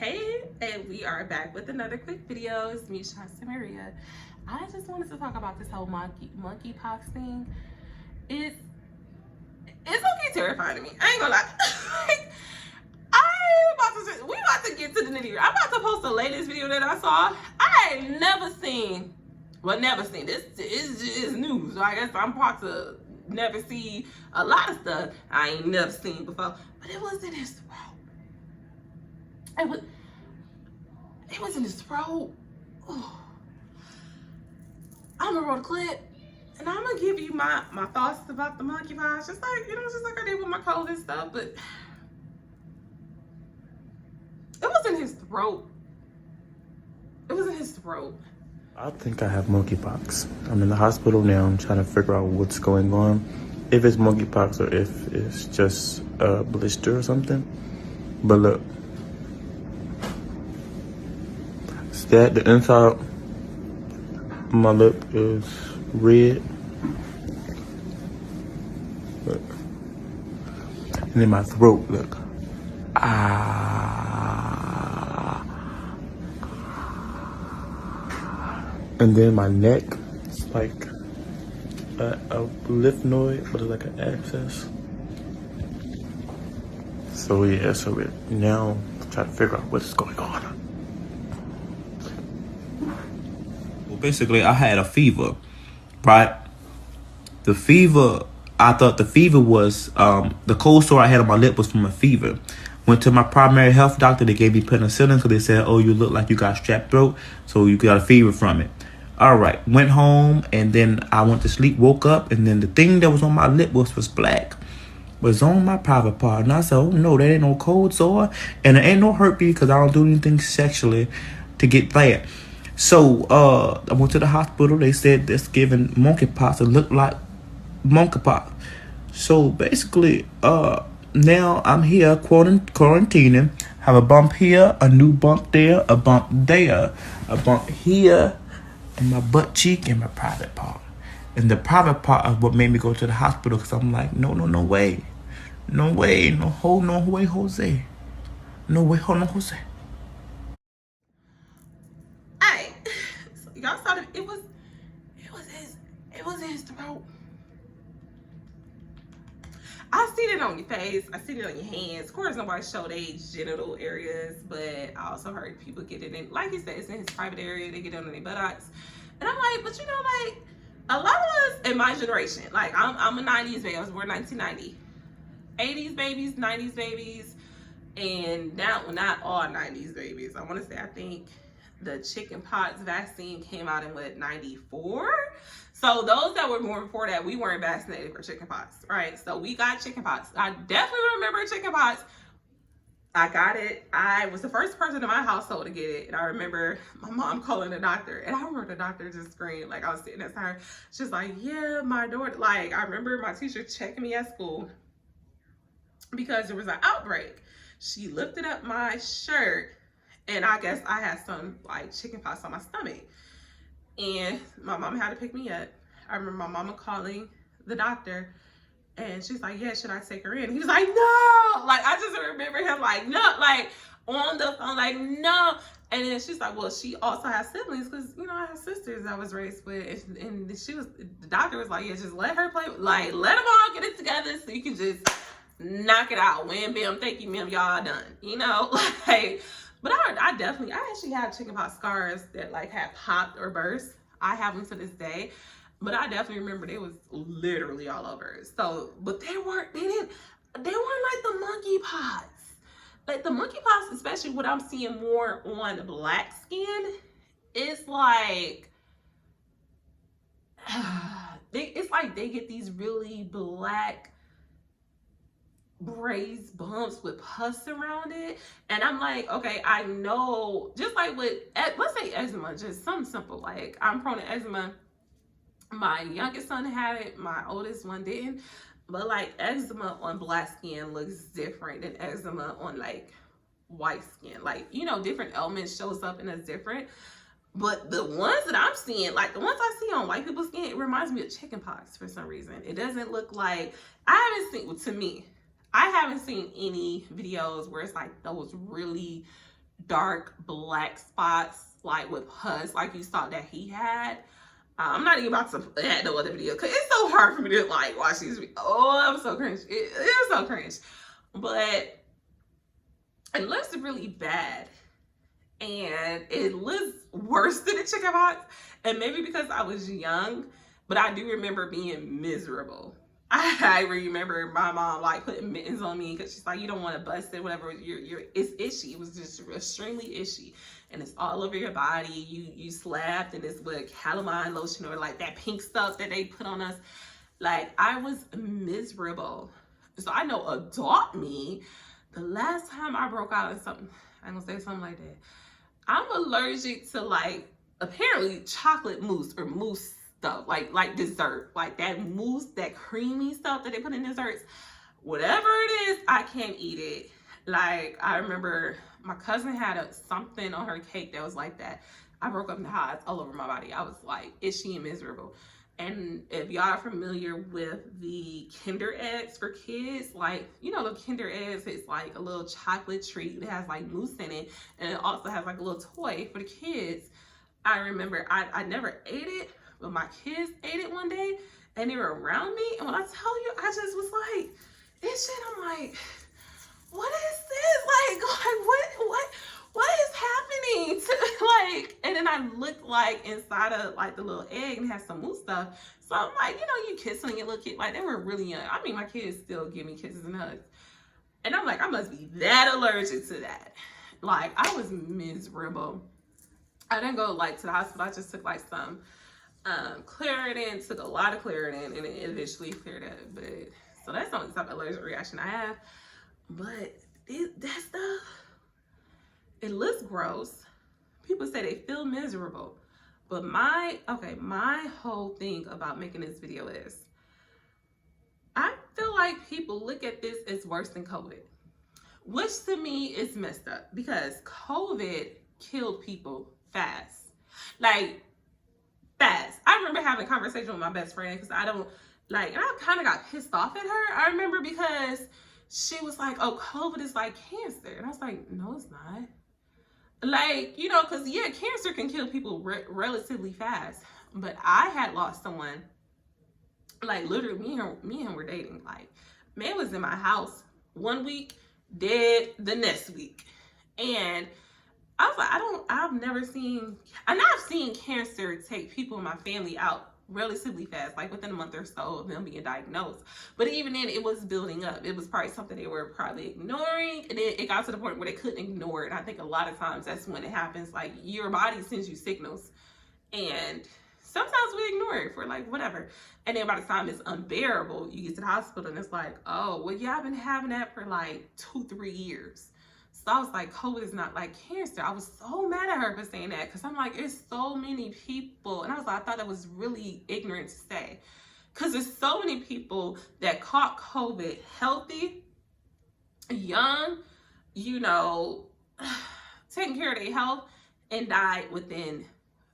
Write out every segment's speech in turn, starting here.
Hey, and we are back with another quick video. It's me, Shasta Maria. I just wanted to talk about this whole monkeypox thing. It's okay terrifying to me. I ain't gonna lie. We about to get to the nitty-gritty. I'm about to post the latest video that I saw. I ain't never seen. This is news. So I guess I'm about to never see a lot of stuff I ain't never seen before. But it was in his throat. It was in his throat. Oh. I'm gonna roll the clip, and I'm gonna give you my thoughts about the monkeypox, just like I did with my COVID stuff. But it was in his throat. It was in his throat. I think I have monkeypox. I'm in the hospital now. I'm trying to figure out what's going on. If it's monkeypox or if it's just a blister or something. But look. See the inside of my lip is red. Look. And then my throat, look. And then my neck, it's like a lymph node, but it's like an abscess. So yeah, now I'm trying to figure out what's going on. Well, basically, I had a fever, right? The fever, I thought the fever was, the cold sore I had on my lip was from a fever. Went to my primary health doctor. They gave me penicillin, so they said, oh, you look like you got strep throat, so you got a fever from it. All right, went home, and then I went to sleep, woke up, and then the thing that was on my lip was black. Was on my private part, and I said, oh no, that ain't no cold sore, and it ain't no herpes, because I don't do anything sexually to get that. So I went to the hospital. They said that's giving monkeypox. It looked like monkeypox. So basically, now I'm here quarantining. Have a bump here, a new bump there, a bump there, a bump here, and my butt cheek and my private part. And the private part is what made me go to the hospital, because I'm like, no way. No way, no way, Jose. No way, hold on, Jose. Hey, so y'all saw that it was in his throat. I seen it on your face. I seen it on your hands. Of course, nobody showed their genital areas, but I also heard people get it in, like he said, it's in his private area. They get it under their buttocks. And I'm like, but like, a lot of us in my generation, like I'm a 90s baby. I was born 1990. 80s babies, 90s babies, and now, well, not all 90s babies. I want to say, I think the chickenpox vaccine came out in, what, 94? So those that were born before that, we weren't vaccinated for chickenpox, right? So we got chickenpox. I definitely remember chickenpox. I got it. I was the first person in my household to get it. And I remember my mom calling the doctor. And I remember the doctor just screamed. Like, I was sitting next to her. She's like, yeah, my daughter. Like, I remember my teacher checking me at school because there was an outbreak. She lifted up my shirt, and I guess I had some, like, chickenpox on my stomach. And my mom had to pick me up. I remember my mama calling the doctor. And she's like, yeah, should I take her in? He was like, no. Like, I just remember him like, no, like on the phone, like, no. And then she's like, well, she also has siblings, because, I have sisters I was raised with. And the doctor was like, yeah, just let her play. Like, let them all get it together so you can just knock it out. Wham, bam, thank you, ma'am, y'all done. Like, but I actually have chickenpox scars that, like, have popped or burst. I have them to this day. But I definitely remember they was literally all over. So, but they weren't like the monkeypox. Like the monkeypox, especially what I'm seeing more on black skin, is like, it's like they get these really black raised bumps with pus around it. And I'm like, okay, I know, just like with, let's say eczema, just something simple. Like, I'm prone to eczema. My youngest son had it, my oldest one didn't. But like eczema on black skin looks different than eczema on like white skin. Like, different elements shows up and it's different. But the ones that I'm seeing, like the ones I see on white people's skin, it reminds me of chickenpox for some reason. It doesn't look like, I haven't seen any videos where it's like those really dark black spots, like with pus, like you saw that he had. I'm not even about to add no other video because it's so hard for me to like watch these videos. Oh, I'm so cringe. It is so cringe. But it looks really bad. And it looks worse than the chicken pox. And maybe because I was young, but I do remember being miserable. I remember my mom like putting mittens on me because she's like, you don't want to bust it, whatever. It's itchy. It was just extremely itchy, and it's all over your body. You slapped, and it's with calamine lotion or like that pink stuff that they put on us. Like, I was miserable. So I know adult me. The last time I broke out in something, I'm gonna say something like that. I'm allergic to like apparently chocolate mousse or mousse stuff, like dessert, like that mousse, that creamy stuff that they put in desserts. Whatever it is, I can't eat it. Like, I remember my cousin had something on her cake that was like that. I broke up in hives all over my body. I was like itchy and miserable. And if y'all are familiar with the Kinder eggs for kids, like, you know, the Kinder eggs, it's like a little chocolate treat. It has like mousse in it, and it also has like a little toy for the kids. I remember I never ate it, but my kids ate it one day, and they were around me. And when I tell you, I just was like, this shit, I'm like, what is this? What is happening? Like, and then I looked like inside of like the little egg and had some mousse stuff. So I'm like, you know, you kissing your little kid, like they were really young. I mean, my kids still give me kisses and hugs. And I'm like, I must be that allergic to that. Like, I was miserable. I didn't go like to the hospital. I just took like some Claritin, took a lot of Claritin, and it eventually cleared up. But so that's the only type of allergic reaction I have. But that stuff, it looks gross. People say they feel miserable. But my whole thing about making this video is, I feel like people look at this as worse than COVID. Which to me is messed up, because COVID killed people fast. Like, fast. I remember having a conversation with my best friend because I don't, like, and I kind of got pissed off at her. I remember because she was like, oh, COVID is like cancer. And I was like, no, it's not. Like, you know, because, yeah, cancer can kill people relatively fast. But I had lost someone, like, literally, me and him were dating. Like, man was in my house 1 week, dead the next week. And I was like, I've seen cancer take people in my family out relatively fast, like within a month or so of them being diagnosed. But even then, it was building up. It was probably something they were probably ignoring, and then it got to the point where they couldn't ignore it. And I think a lot of times that's when it happens. Like, your body sends you signals, and sometimes we ignore it for like whatever. And then by the time it's unbearable, you get to the hospital and it's like, oh, well, yeah, I've been having that for like 2-3 years. So I was like, COVID is not like cancer. I was so mad at her for saying that, because I'm like, there's so many people. And I was like, I thought that was really ignorant to say, because there's so many people that caught COVID healthy, young, you know, taking care of their health, and died within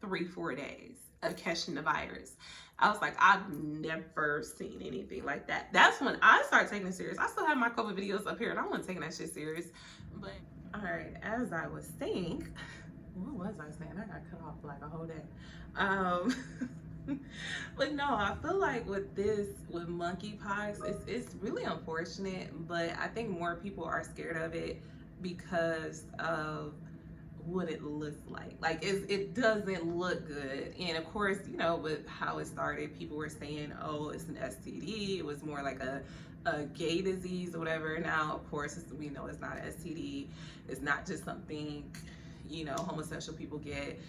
3-4 days of catching the virus. I was like, I've never seen anything like that. That's when I started taking it serious. I still have my COVID videos up here, and I wasn't taking that shit serious. But, all right, as I was saying, what was I saying? I got cut off for like a whole day. But no, I feel like with monkeypox, it's really unfortunate, but I think more people are scared of it because of what it looks like. Like, it doesn't look good. And of course, you know, with how it started, people were saying, oh, it's an STD. It was more like a gay disease or whatever. Now, of course, we know it's not an STD. It's not just something, you know, homosexual people get.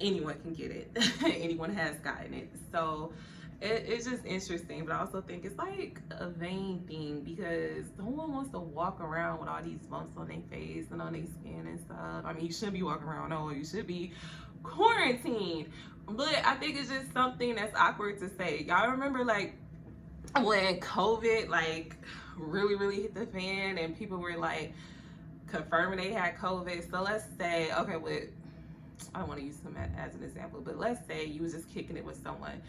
Anyone can get it. Anyone has gotten it. So it's just interesting, but I also think it's like a vain thing, because no one wants to walk around with all these bumps on their face and on their skin and stuff. I mean, you shouldn't be walking around. No, you should be quarantined. But I think it's just something that's awkward to say. Y'all remember, like, when COVID, like, really hit the fan and people were, like, confirming they had COVID? So let's say, okay, I don't want to use them as an example, but let's say you was just kicking it with someone.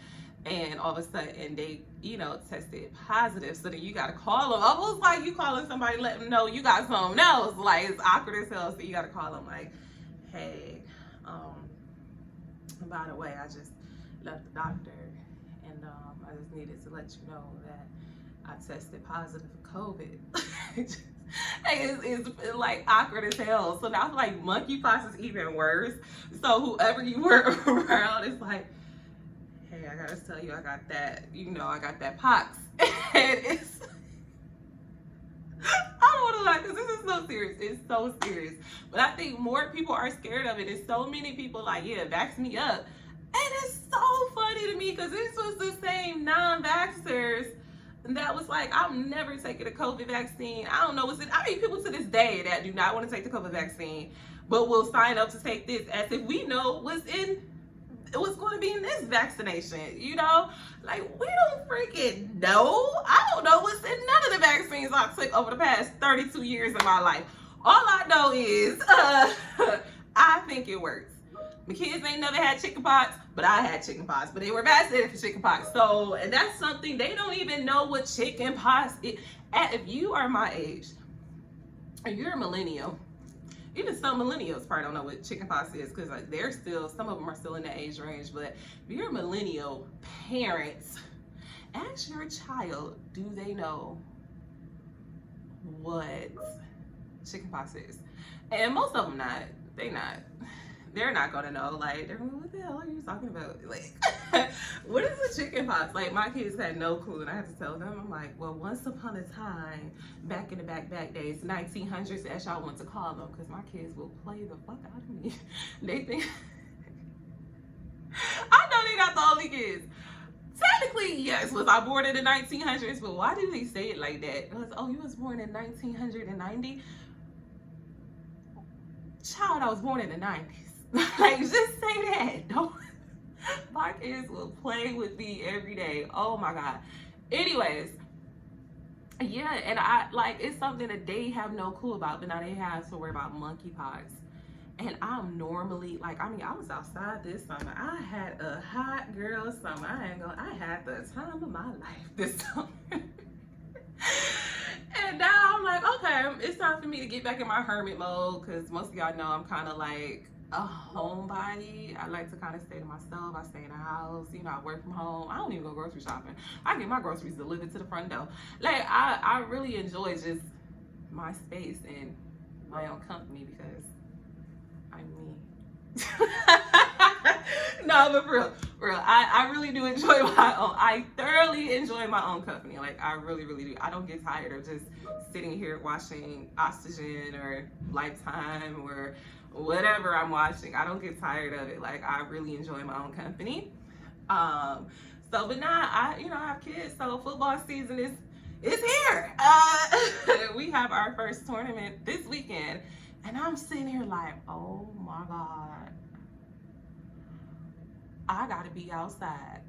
and all of a sudden they, tested positive. So then you gotta call them. Almost like you calling somebody, let them know you got something else. Like, it's awkward as hell. So you gotta call them like, hey, by the way, I just left the doctor, and I just needed to let you know that I tested positive for COVID. It's like awkward as hell. So now like monkeypox is even worse. So whoever you were around is like, hey, I gotta tell you, I got that, I got that pox. And it's, I don't want to lie, because this is so serious. It's so serious. But I think more people are scared of it. And so many people like, yeah, vax me up. And it's so funny to me, because this was the same non-vaxxers that was like, I'm never taking a COVID vaccine. I don't know what's it. I mean, people to this day that do not want to take the COVID vaccine, but will sign up to take this as if we know what's going to be in this vaccination. Like, we don't freaking know. I don't know what's in none of the vaccines I took over the past 32 years of my life. All I know is I think it works. My kids ain't never had chickenpox, but I had chickenpox. But they were vaccinated for chickenpox. So, and that's something, they don't even know what chickenpox is. If you are my age, or you're a millennial, even some millennials probably don't know what chickenpox is, because like they're still, some of them are still in the age range. But if you're a millennial, parents, ask your child, do they know what chickenpox is? And most of them they're not gonna know. Like, they're like, what the hell are you talking about? Like, what is a chickenpox? Like, my kids had no clue, and I had to tell them. I'm like, well, once upon a time, back in the back days, 1900s, as y'all want to call them, because my kids will play the fuck out of me. They think, I know they're not the only kids. Technically, yes, was I born in the 1900s, but why do they say it like that? It was, oh, you was born in 1990? Child, I was born in the 90s. Like, just say that. Don't. My kids will play with me every day. Oh my God. Anyways, yeah, and it's something that they have no clue about, but now they have to worry about monkeypox. And I'm normally, I was outside this summer. I had a hot girl summer. I had the time of my life this summer. And now I'm like, okay, it's time for me to get back in my hermit mode, because most of y'all know I'm kind of like a homebody. I like to kind of stay to myself. I stay in the house. I work from home. I don't even go grocery shopping. I get my groceries delivered to the front door. Like, I really enjoy just my space and my own company, because I'm me. No, but for real, I really do enjoy my own. I thoroughly enjoy my own company. Like, I really, really do. I don't get tired of just sitting here watching Oxygen or Lifetime or whatever I'm watching. I don't get tired of it. Like, I really enjoy my own company. But now I have kids, so football season is here. We have our first tournament this weekend, and I'm sitting here like, oh my God. I gotta be outside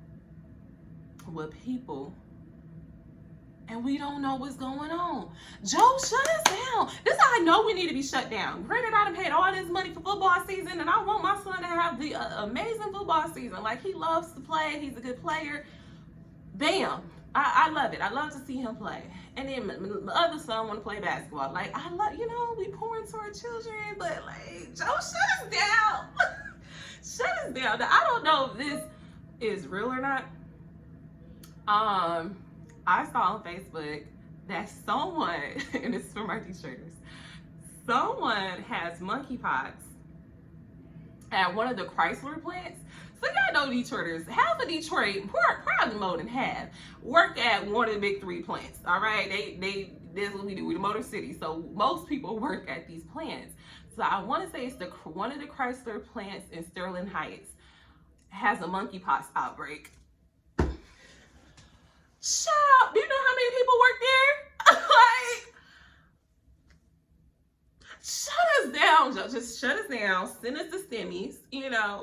with people, and we don't know what's going on. Joe, shut us down. This is how I know we need to be shut down. Granted, I done paid all this money for football season, and I want my son to have the amazing football season. Like, he loves to play. He's a good player. Bam. I love it. I love to see him play. And then my other son want to play basketball. Like, I love, we pour into our children, but like, Joe, shut us down. Shut us down. Now, I don't know if this is real or not. I saw on Facebook that someone, and this is from our Detroiters, someone has monkeypox at one of the Chrysler plants. So y'all know Detroiters, half of Detroit, probably more than half, work at one of the big three plants. All right, that's what we do. We're the Motor City, so most people work at these plants. So I want to say it's one of the Chrysler plants in Sterling Heights has a monkeypox outbreak. Child, do you know how many people work there? Like, shut us down, Joe. Just shut us down. Send us the stimmies.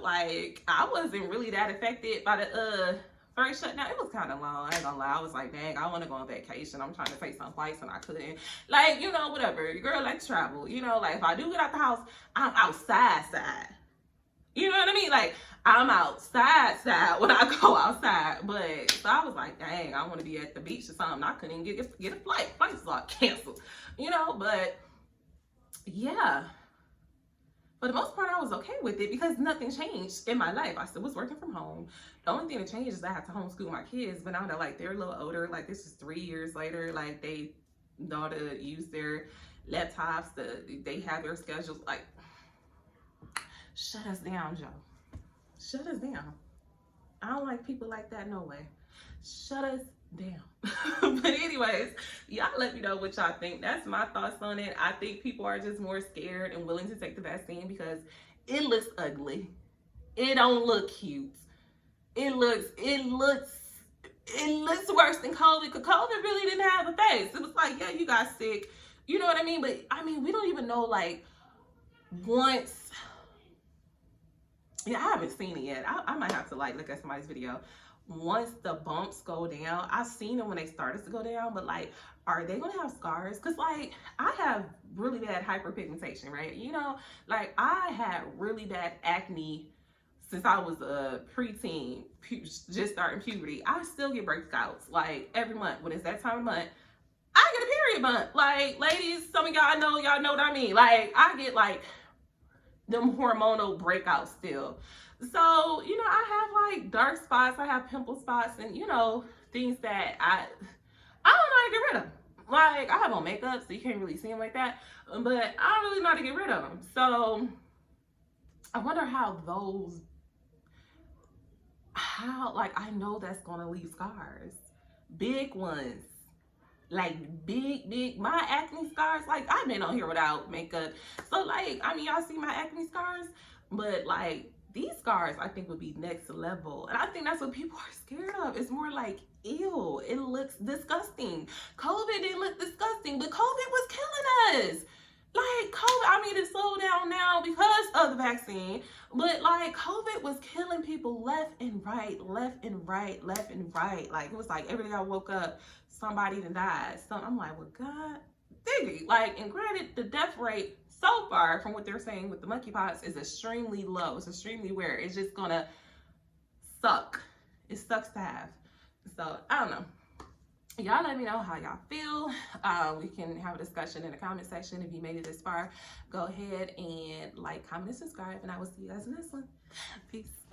Like, I wasn't really that affected by the first shutdown. It was kind of long. I ain't gonna lie. I was like, dang, I want to go on vacation. I'm trying to take some flights and I couldn't. Like, whatever. Your girl likes travel. Like, if I do get out the house, I'm outside. You know what I mean? Like, I'm outside when I go outside. But, so I was like, dang, I want to be at the beach or something. I couldn't even get a flight. Flights are canceled. You know, but, yeah. For the most part, I was okay with it because nothing changed in my life. I still was working from home. The only thing that changed is I had to homeschool my kids. But now that, like, they're a little older, like, this is 3 years later, like, they know to use their laptops, they have their schedules. Like, shut us down, Joe. Shut us down. I don't like people like that, no way. Shut us down. But anyways, y'all let me know what y'all think. That's my thoughts on it. I think people are just more scared and willing to take the vaccine because it looks ugly. It don't look cute. It looks worse than COVID, because COVID really didn't have a face. It was like, yeah, you got sick. You know what I mean? But I mean, we don't even know, like, once, yeah, I haven't seen it yet. I might have to, like, look at somebody's video. Once the bumps go down, I've seen them when they started to go down, but, like, are they gonna have scars? Because, like, I have really bad hyperpigmentation, right? You know, like, I had really bad acne since I was a preteen, just starting puberty. I still get breakouts, like, every month. When it's that time of month, I get a period month. Like, ladies, some of y'all know what I mean. Like, I get, like, them hormonal breakouts still. So, you know, I have, like, dark spots, I have pimple spots, and, you know, things that I don't know how to get rid of. Like, I have on makeup, so you can't really see them like that, but I don't really know how to get rid of them. So, I wonder like, I know that's gonna leave scars. Big ones. Like, big, my acne scars, like, I've been on here without makeup. So, like, I mean, y'all see my acne scars, but, like, these scars, I think, would be next level. And I think that's what people are scared of. It's more like, ew, it looks disgusting. COVID didn't look disgusting, but COVID was killing us. Like, COVID, I mean, it's slowed down now because of the vaccine, but, like, COVID was killing people left and right. Like, it was like every day I woke up, somebody that died. So I'm like, well, God, diggy. Like, and granted, the death rate so far from what they're saying with the monkeypox is extremely low. It's extremely rare. It's just gonna suck. It sucks to have. So, I don't know. Y'all let me know how y'all feel. We can have a discussion in the comment section. If you made it this far, go ahead and like, comment, and subscribe, and I will see you guys in the next one. Peace.